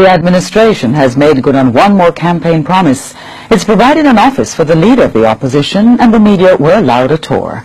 The administration has made good on one more campaign promise. It's provided an office for the leader of the opposition, and the media were allowed a tour.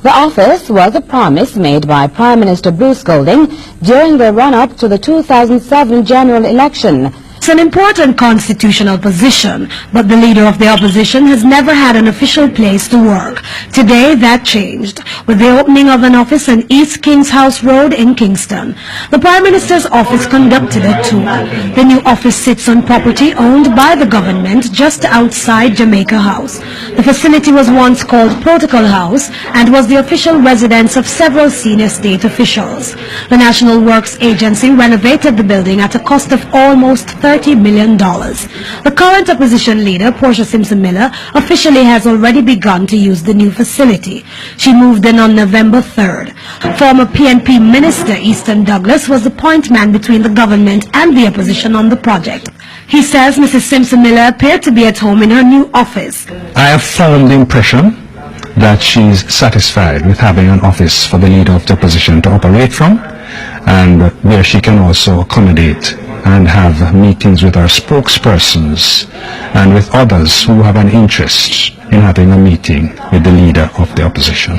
The office was a promise made by Prime Minister Bruce Golding during the run-up to the 2007 general election. It's an important constitutional position, but the leader of the opposition has never had an official place to work. Today, that changed with the opening of an office on East Kings House Road in Kingston. The Prime Minister's office conducted a tour. The new office sits on property owned by the government just outside Jamaica House. The facility was once called Protocol House and was the official residence of several senior state officials. The National Works Agency renovated the building at a cost of almost $30 million. The current opposition leader, Portia Simpson-Miller, officially has already begun to use the new facility. She moved in on November 3rd. Former PNP Minister Easton Douglas was the point man between the government and the opposition on the project. He says Mrs. Simpson-Miller appeared to be at home in her new office. I have found the impression that she's satisfied with having an office for the leader of the opposition to operate from, and where she can also accommodate and have meetings with our spokespersons and with others who have an interest in having a meeting with the leader of the opposition.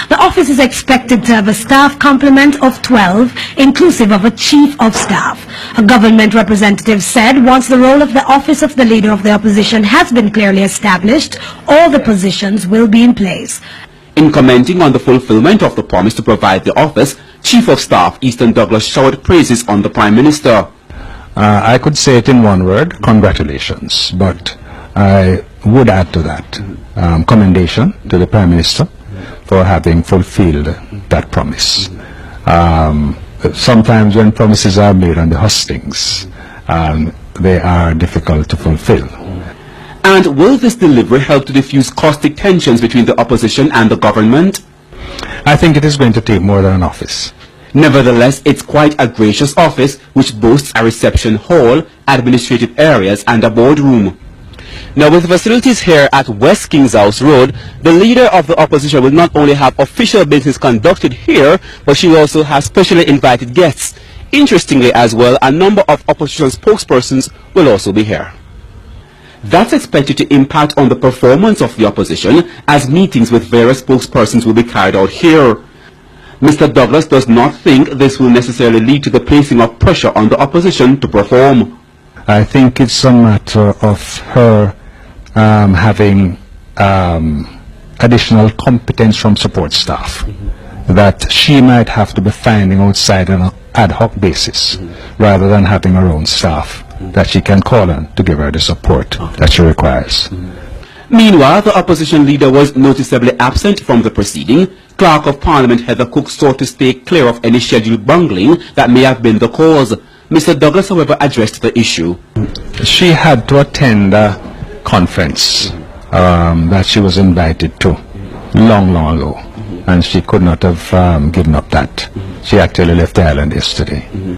The office is expected to have a staff complement of 12, inclusive of a chief of staff. A government representative said once the role of the office of the leader of the opposition has been clearly established, all the positions will be in place. In commenting on the fulfillment of the promise to provide the office, Chief of Staff Easton Douglas showered praises on the Prime Minister. I could say it in one word, congratulations, but I would add to that commendation to the Prime Minister for having fulfilled that promise. Sometimes when promises are made on the hustings, they are difficult to fulfill. And will this delivery help to diffuse caustic tensions between the opposition and the government? I think it is going to take more than an office. Nevertheless, it's quite a gracious office which boasts a reception hall, administrative areas and a boardroom. Now, with facilities here at West Kings House Road, the leader of the opposition will not only have official business conducted here, but she will also have specially invited guests. Interestingly as well, a number of opposition spokespersons will also be here. That's expected to impact on the performance of the opposition, as meetings with various spokespersons will be carried out here. Mr. Douglas does not think this will necessarily lead to the placing of pressure on the opposition to perform. I think it's a matter of her having additional competence from support staff that she might have to be finding outside on an ad hoc basis rather than having her own staff that she can call on to give her the support that she requires. Meanwhile, the opposition leader was noticeably absent from the proceeding. Clerk of Parliament Heather Cook sought to stay clear of any scheduled bungling that may have been the cause. Mr. Douglas, however, addressed the issue. She had to attend a conference that she was invited to long ago, and she could not have given up that. She actually left the island yesterday.